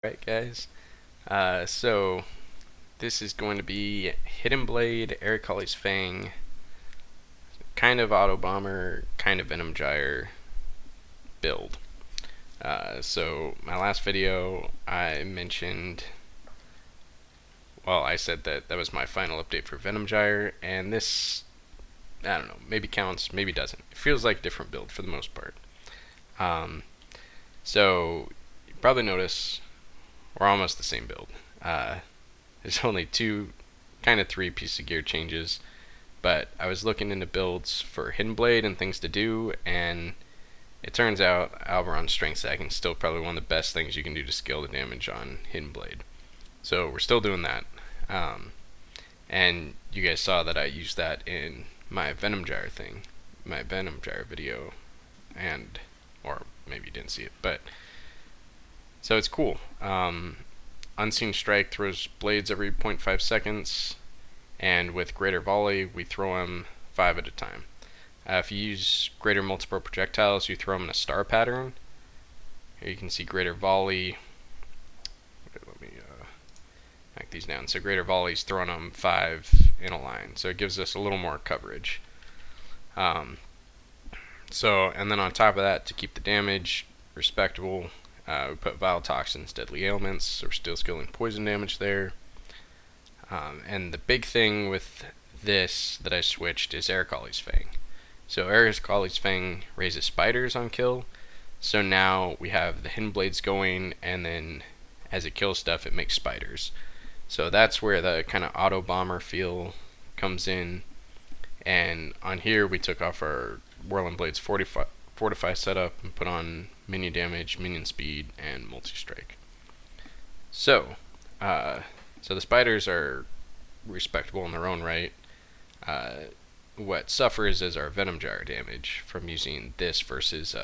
Alright guys, so this is going to be Hidden Blade, Arakaali's Fang, kind of Auto Bomber, kind of Venom Gyre build. So my last video I mentioned, well, I said that was my final update for Venom Gyre, and this, I don't know, maybe counts, maybe doesn't. It feels like a different build for the most part. So you probably notice we're almost the same build. There's only kind of three pieces of gear changes, but I was looking into builds for Hidden Blade and things to do, and it turns out Alberon Strength Stacking is still probably one of the best things you can do to scale the damage on Hidden Blade. So we're still doing that. And you guys saw that I used that in my Venom Gyre thing, my Venom Gyre video, or maybe you didn't see it, but so it's cool. Unseen Strike throws blades every 0.5 seconds, and with Greater Volley, we throw them 5 at a time. If you use Greater Multiple Projectiles, you throw them in a star pattern. Here you can see Greater Volley. Let me knock these down. So Greater Volley is throwing them 5 in a line, so it gives us a little more coverage. And then on top of that, to keep the damage respectable, we put Vile Toxins, Deadly Ailments, so we're still skilling poison damage there. And the big thing with this that I switched is Arakaali's Fang. So Arakaali's Fang raises spiders on kill, so now we have the Hidden Blades going, and then as it kills stuff, it makes spiders. So that's where the kind of auto bomber feel comes in. And on here, we took off our Whirling Blades Fortify setup and put on minion damage, minion speed, and multi-strike. So the spiders are respectable in their own right. What suffers is our Venom Gyre damage from using this versus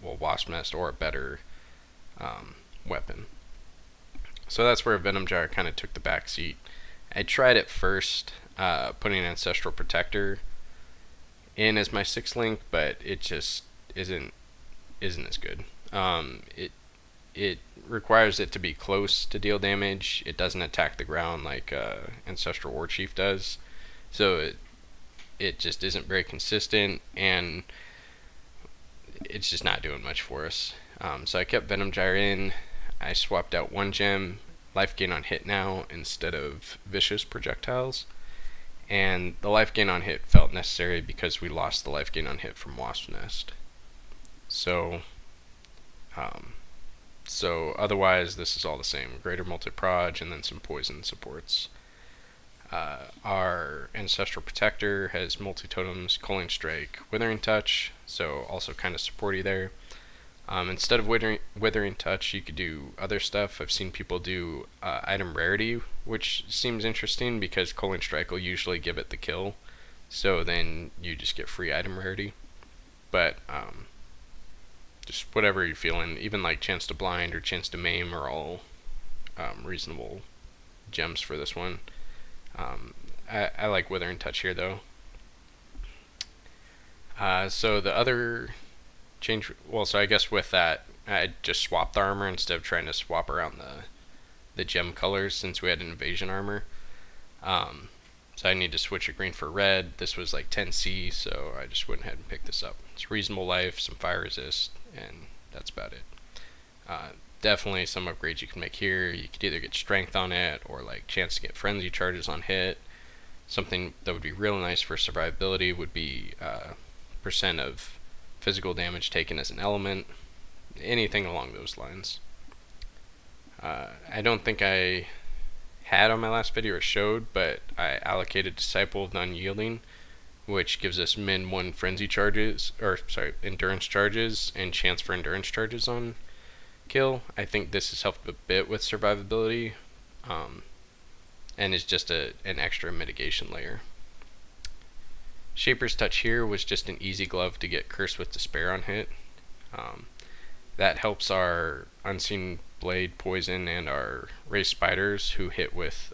Wasp Nest or a better weapon. So that's where Venom Gyre kind of took the back seat. I tried it first, putting Ancestral Protector in as my 6th link, but it just isn't as good. It requires it to be close to deal damage. It doesn't attack the ground like Ancestral War Chief does, so it just isn't very consistent, and it's just not doing much for us. So I kept Venom Gyre in. I swapped out 1 gem, life gain on hit now instead of vicious projectiles, and the life gain on hit felt necessary because we lost the life gain on hit from Wasp Nest. So otherwise this is all the same. Greater multi-proj and then some poison supports. Our Ancestral Protector has multi-totems, Culling Strike, Withering Touch, so also kind of supporty there. Instead of Withering Touch, you could do other stuff. I've seen people do item rarity, which seems interesting because Culling Strike will usually give it the kill, so then you just get free item rarity. But just whatever you're feeling, even like Chance to Blind or Chance to Maim are all reasonable gems for this one. I like Withering Touch here though. So the other change, so I guess with that, I just swapped the armor instead of trying to swap around the gem colors since we had an invasion armor. So I need to switch a green for red. This was like 10C, so I just went ahead and picked this up. It's reasonable life, some fire resist, and that's about it. Definitely some upgrades you can make here. You could either get strength on it or like chance to get frenzy charges on hit. Something that would be real nice for survivability would be percent of physical damage taken as an element. Anything along those lines. I don't think I had on my last video or showed, but I allocated Disciple of the Unyielding, which gives us min 1 frenzy charges, endurance charges, and chance for endurance charges on kill. I think this has helped a bit with survivability, and is just an extra mitigation layer. Shaper's Touch here was just an easy glove to get Curse with Despair on hit. That helps our Unseen Blade Poison and our Raised Spiders who hit with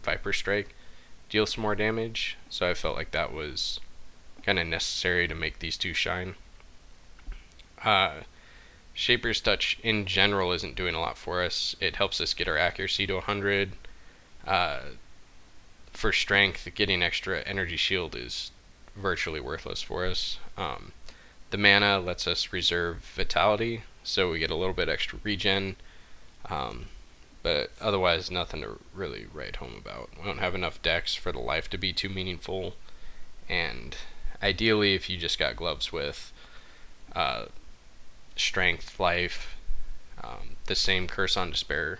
Viper Strike deal some more damage, so I felt like that was kind of necessary to make these two shine. Shaper's Touch in general isn't doing a lot for us. It helps us get our accuracy to 100. For strength, getting extra energy shield is virtually worthless for us. The mana lets us reserve vitality, so we get a little bit extra regen, but otherwise nothing to really write home about. We don't have enough dex for the life to be too meaningful, and ideally if you just got gloves with strength, life, the same Curse on Despair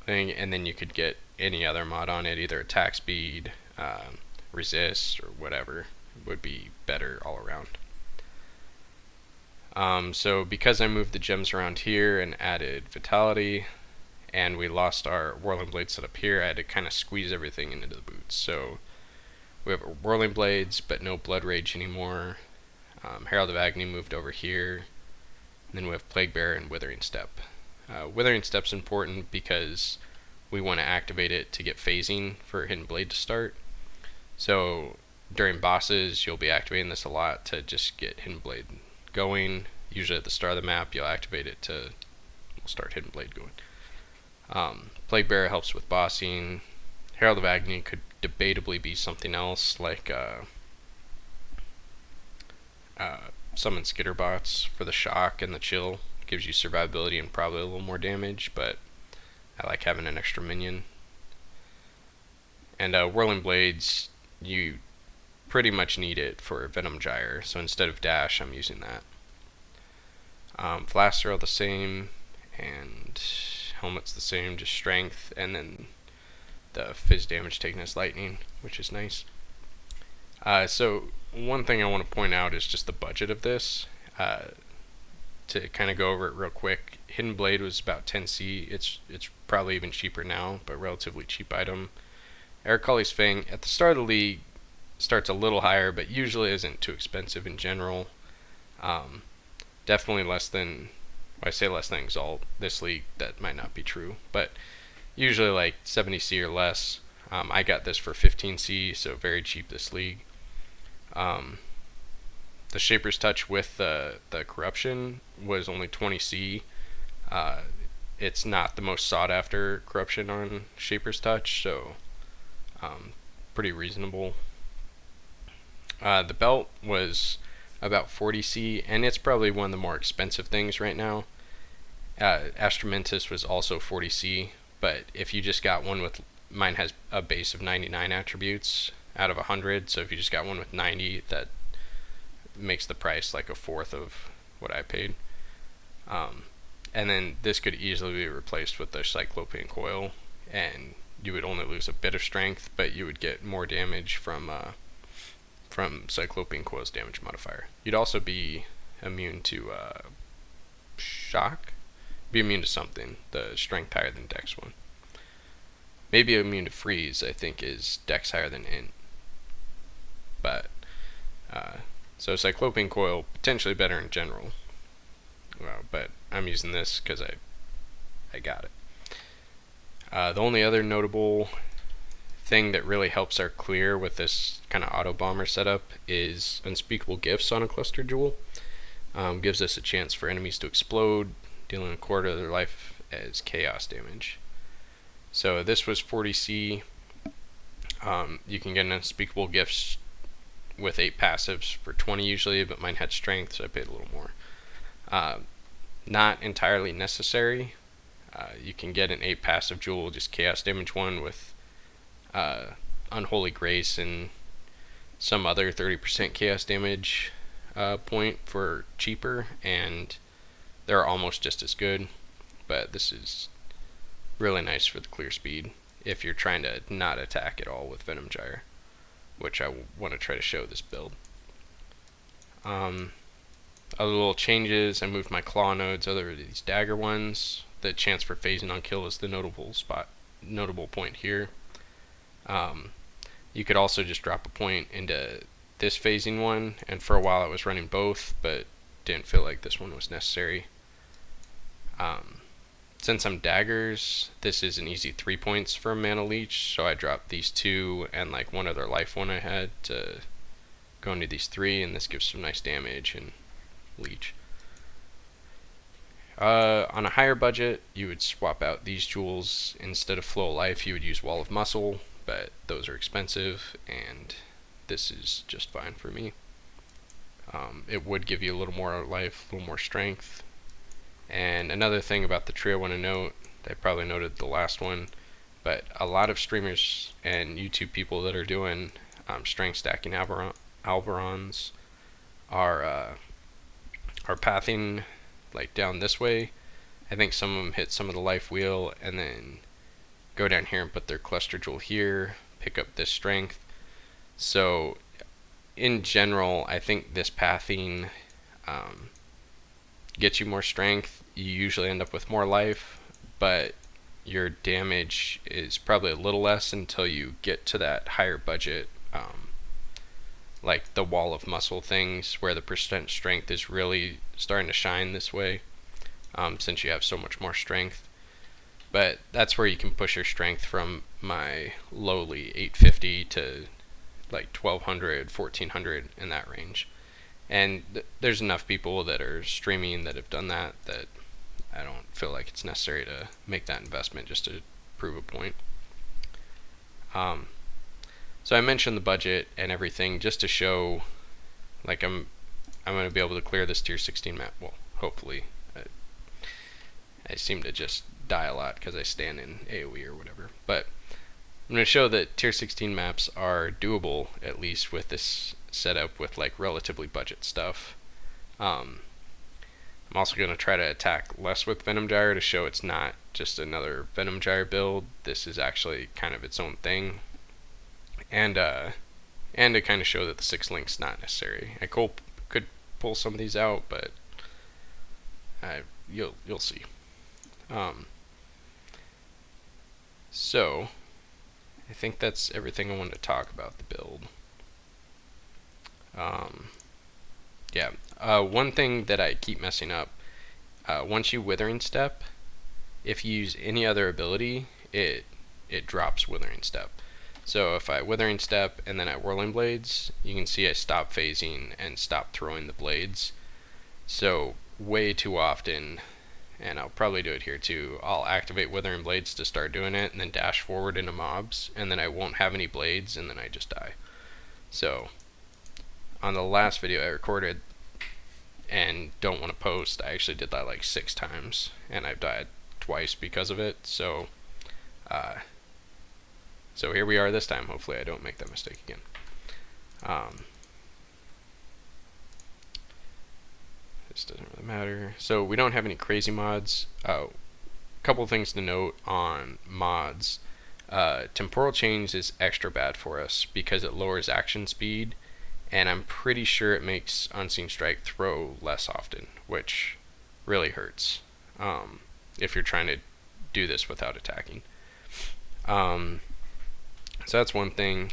thing, and then you could get any other mod on it, either attack speed, resist, or whatever, would be better all around. So because I moved the gems around here and added vitality, and we lost our Whirling Blade setup here, I had to kind of squeeze everything into the boots. So we have Whirling Blades, but no Blood Rage anymore. Herald of Agony moved over here. And then we have Plague Bearer and Withering Step. Withering Step's important because we want to activate it to get phasing for Hidden Blade to start. So during bosses, you'll be activating this a lot to just get Hidden Blade going. Usually at the start of the map, you'll activate it to start Hidden Blade going. Plague Bearer helps with bossing. Herald of Agony could debatably be something else, like summon Skitterbots for the shock and the chill. Gives you survivability and probably a little more damage, but I like having an extra minion. And Whirling Blades, you pretty much need it for Venom Gyre, so instead of dash, I'm using that. Flasks are all the same, and helmet's the same, just strength, and then the fizz damage taken as lightning, which is nice. So one thing I want to point out is just the budget of this. To kind of go over it real quick, Hidden Blade was about 10C. It's probably even cheaper now, but relatively cheap item. Arakaali's Fang at the start of the league starts a little higher, but usually isn't too expensive in general. Definitely less than, when I say less than Exalt, this league that might not be true, but usually like 70C or less. I got this for 15C, so very cheap this league. The Shaper's Touch with the corruption was only 20C. It's not the most sought after corruption on Shaper's Touch, so pretty reasonable. The belt was about 40C, and it's probably one of the more expensive things right now. Astramentis was also 40C, but if you just got one with, mine has a base of 99 attributes out of 100, so if you just got one with 90, that makes the price like a fourth of what I paid. And then this could easily be replaced with the Cyclopean Coil, and you would only lose a bit of strength, but you would get more damage from Cyclopean Coil's damage modifier. You'd also be immune to shock, be immune to something, the strength higher than dex one. Maybe immune to freeze, I think, is dex higher than int. But so Cyclopean Coil potentially better in general. Well, but I'm using this because I got it. The only other notable thing that really helps our clear with this kind of auto bomber setup is Unspeakable Gifts on a cluster jewel. Gives us a chance for enemies to explode, dealing a quarter of their life as chaos damage. So this was 40C. You can get an Unspeakable Gifts with 8 passives for 20 usually, but mine had strength, so I paid a little more. Not entirely necessary. You can get an 8 passive jewel, just chaos damage 1 with Unholy Grace and some other 30% chaos damage point for cheaper, and they're almost just as good, but this is really nice for the clear speed if you're trying to not attack at all with Venom Gyre, which I want to try to show this build. Other little changes, I moved my claw nodes, other these dagger ones. The chance for phasing on kill is the notable point here. You could also just drop a point into this phasing one, and for a while I was running both, but didn't feel like this one was necessary. Since I'm daggers, this is an easy 3 points for a mana leech, so I dropped these 2 and like one other life one I had to go into these 3, and this gives some nice damage and leech. On a higher budget, you would swap out these jewels. Instead of Flow of Life, you would use Wall of Muscle, but those are expensive, and this is just fine for me. It would give you a little more life, a little more strength. And another thing about the tree I want to note, I probably noted the last one, but a lot of streamers and YouTube people that are doing strength stacking Alberons are pathing like down this way. I think some of them hit some of the life wheel and then go down here and put their cluster jewel here, pick up this strength. So in general, I think this pathing gets you more strength. You usually end up with more life, but your damage is probably a little less until you get to that higher budget, like the Wall of Muscle things, where the percent strength is really starting to shine this way, since you have so much more strength. But that's where you can push your strength from my lowly 850 to like 1200, 1400 in that range. And there's enough people that are streaming that have done that I don't feel like it's necessary to make that investment just to prove a point. So I mentioned the budget and everything just to show, like, I'm going to be able to clear this tier 16 map. Well, hopefully. I seem to just die a lot because I stand in AoE or whatever. But I'm going to show that tier 16 maps are doable, at least with this setup with like relatively budget stuff. I'm also going to try to attack less with Venom Gyre to show it's not just another Venom Gyre build. This is actually kind of its own thing. And to kind of show that the 6 link's not necessary. I could pull some of these out, but you'll see. So I think that's everything I wanted to talk about the build. One thing that I keep messing up, once you Withering Step, if you use any other ability, it drops Withering Step. So if I Withering Step and then I Whirling Blades, you can see I stop phasing and stop throwing the blades. So way too often, and I'll probably do it here too, I'll activate Withering Blades to start doing it and then dash forward into mobs, and then I won't have any blades and then I just die. So on the last video I recorded and don't want to post, I actually did that like 6 times and I've died twice because of it. So so here we are this time. Hopefully I don't make that mistake again. This doesn't really matter. So we don't have any crazy mods. Couple things to note on mods. Temporal Change is extra bad for us because it lowers action speed, and I'm pretty sure it makes Unseen Strike throw less often, which really hurts if you're trying to do this without attacking. So that's one thing.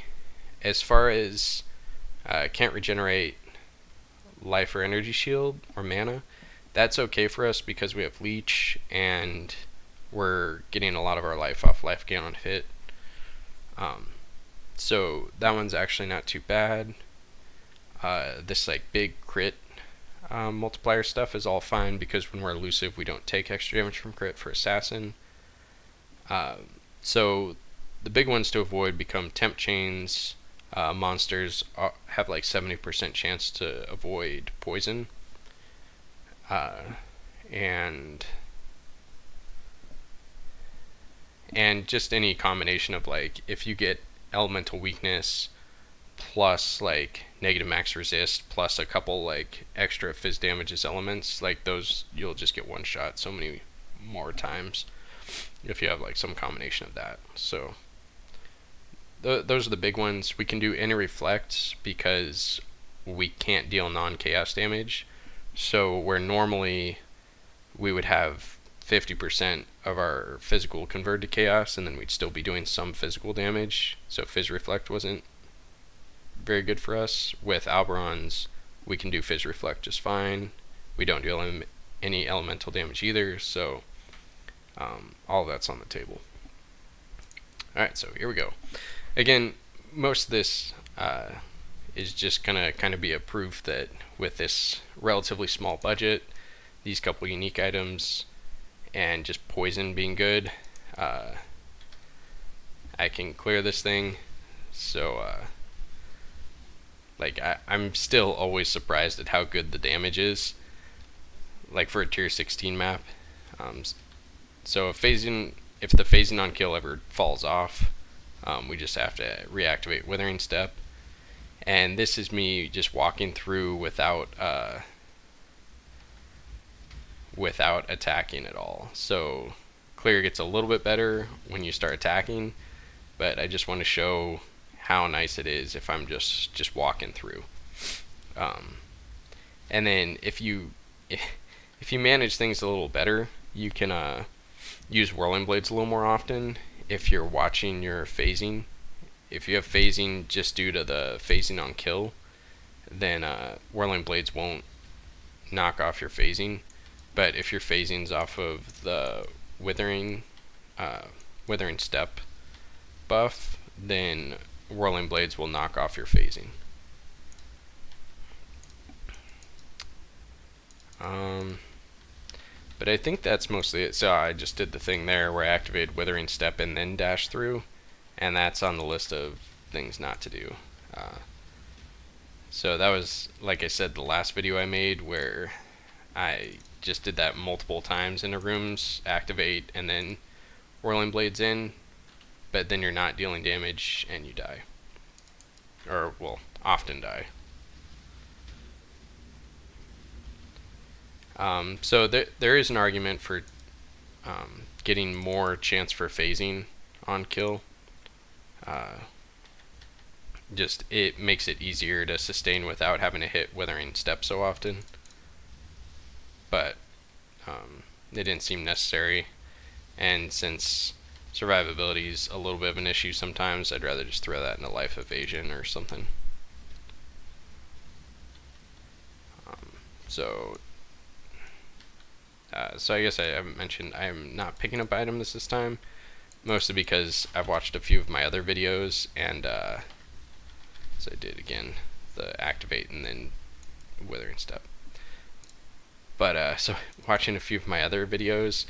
As far as can't regenerate life or energy shield or mana, that's okay for us because we have leech and we're getting a lot of our life off life gain on hit. So that one's actually not too bad. This like big crit multiplier stuff is all fine because when we're elusive we don't take extra damage from crit for assassin. So the big ones to avoid become temp chains. Monsters have like 70% chance to avoid poison, and just any combination of like if you get elemental weakness plus like negative max resist plus a couple like extra fizz damage as elements, like those you'll just get one shot so many more times if you have like some combination of that. So those are the big ones. We can do any reflects because we can't deal non-chaos damage. So where normally we would have 50% of our physical convert to chaos, and then we'd still be doing some physical damage. So Fizz Reflect wasn't very good for us. With Alberons, we can do Fizz Reflect just fine. We don't do any elemental damage either, so all of that's on the table. Alright, so here we go. Again, most of this is just gonna kind of be a proof that with this relatively small budget these couple unique items and just poison being good, I can clear this thing. So like I'm still always surprised at how good the damage is, like for a tier 16 map. So if the phasing on kill ever falls off, we just have to reactivate Withering Step. And this is me just walking through without attacking at all. So clear gets a little bit better when you start attacking, but I just want to show how nice it is if I'm just walking through. And then if you manage things a little better, you can use Whirling Blades a little more often if you're watching your phasing. If you have phasing just due to the phasing on kill, then Whirling Blades won't knock off your phasing. But if your phasing's off of the Withering Step buff, then Whirling Blades will knock off your phasing. But I think that's mostly it. So I just did the thing there where I activated Withering Step and then dash through, and that's on the list of things not to do. So that was, like I said, the last video I made where I just did that multiple times in the rooms, activate and then Whirling Blades in, but then you're not dealing damage and you die. Or, well, often die. So there is an argument for getting more chance for phasing on kill. Just it makes it easier to sustain without having to hit Withering Step so often. But it didn't seem necessary, and since survivability is a little bit of an issue sometimes, I'd rather just throw that into Life Evasion or something. So I guess I haven't mentioned I am not picking up items this time, mostly because I've watched a few of my other videos, and so I did again the activate and then Withering Step. But so watching a few of my other videos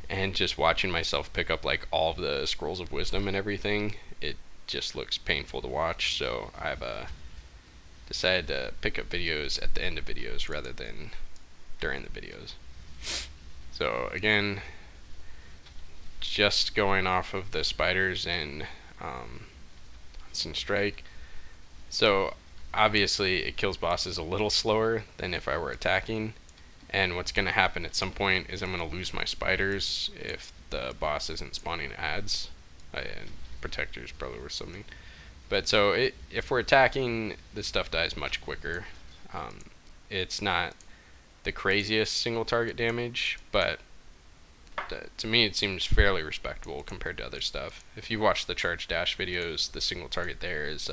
and just watching myself pick up like all of the Scrolls of Wisdom and everything, it just looks painful to watch. So I've decided to pick up videos at the end of videos rather than during the videos. So again, just going off of the spiders and Unseen Strike. So obviously it kills bosses a little slower than if I were attacking. And what's going to happen at some point is I'm going to lose my spiders if the boss isn't spawning ads. And protectors probably worth something. But so if we're attacking, this stuff dies much quicker. It's not the craziest single target damage, but to me it seems fairly respectable compared to other stuff. If you watch the charge dash videos, the single target there is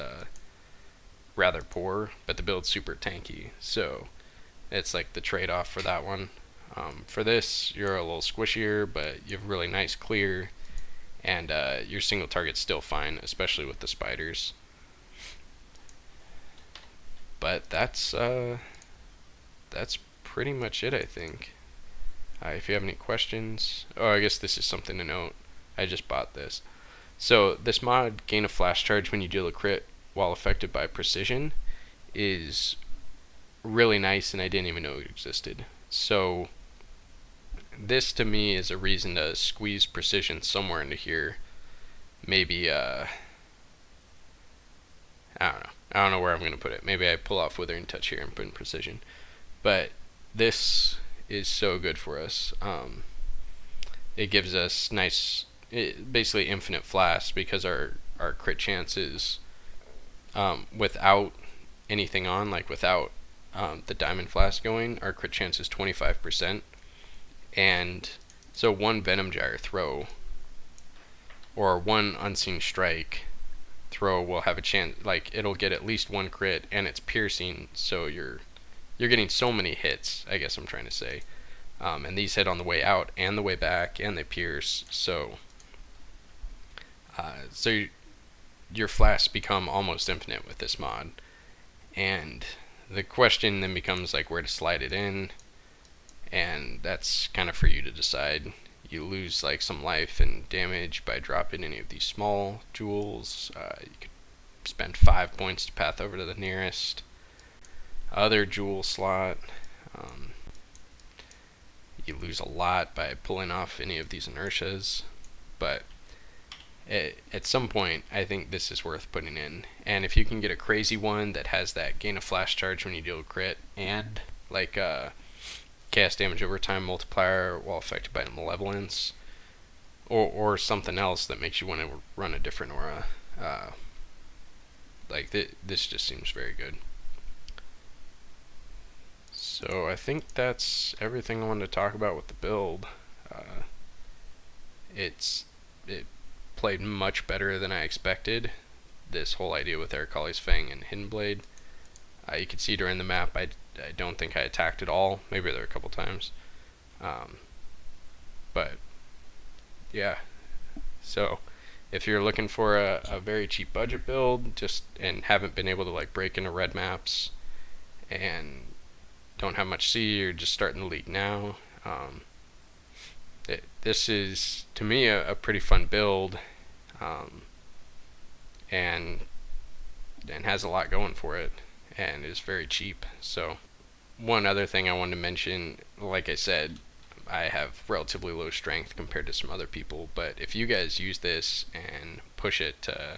rather poor, but the build's super tanky. So it's like the trade-off for that one. For this, you're a little squishier, but you have really nice clear, and your single target's still fine, especially with the spiders. But that's pretty much it, I think. If you have any questions, I guess this is something to note. I just bought this. So this mod, gain a flash charge when you deal a crit while affected by precision, is really nice, and I didn't even know it existed. So this to me is a reason to squeeze precision somewhere into here. Maybe I don't know where I'm going to put it. Maybe I pull off Withering Touch here and put in precision. But this is so good for us. It gives us basically infinite flash, because our crit chances without anything on, like without the diamond flask going, our crit chance is 25%. And so one Venom Gyre throw or one Unseen Strike throw will have a chance, like it'll get at least one crit, and it's piercing, so you're getting so many hits, I guess I'm trying to say. And these hit on the way out and the way back, and they pierce, so your flasks become almost infinite with this mod. And the question then becomes like where to slide it in, and that's kind of for you to decide. You lose like some life and damage by dropping any of these small jewels. You could spend 5 points to path over to the nearest other jewel slot. You lose a lot by pulling off any of these inertias, but at some point I think this is worth putting in. And if you can get a crazy one that has that gain of flash charge when you deal a crit, and like cast damage over time multiplier while affected by malevolence, or something else that makes you want to run a different aura, this just seems very good. So I think that's everything I wanted to talk about with the build. It played much better than I expected. This whole idea with Arakaali's Fang and Hidden Blade. You could see during the map I don't think I attacked at all. Maybe there were a couple times. But yeah. So if you're looking for a very cheap budget build, and haven't been able to like break into red maps and don't have much C, or just starting the league now, this is to me a pretty fun build, and has a lot going for it, and is very cheap. So one other thing I wanted to mention, like I said, I have relatively low strength compared to some other people, but if you guys use this and push it to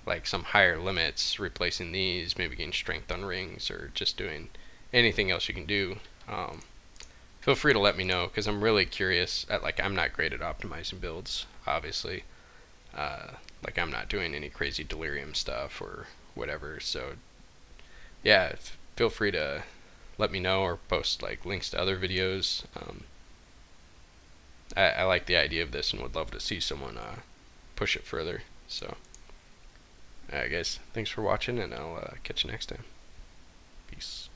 like some higher limits, replacing these, maybe getting strength on rings, or just doing anything else you can do, feel free to let me know, because I'm really curious. I'm not great at optimizing builds, obviously. I'm not doing any crazy delirium stuff or whatever, so yeah, feel free to let me know, or post like links to other videos. I like the idea of this and would love to see someone push it further. So alright guys, thanks for watching, and I'll catch you next time. Peace.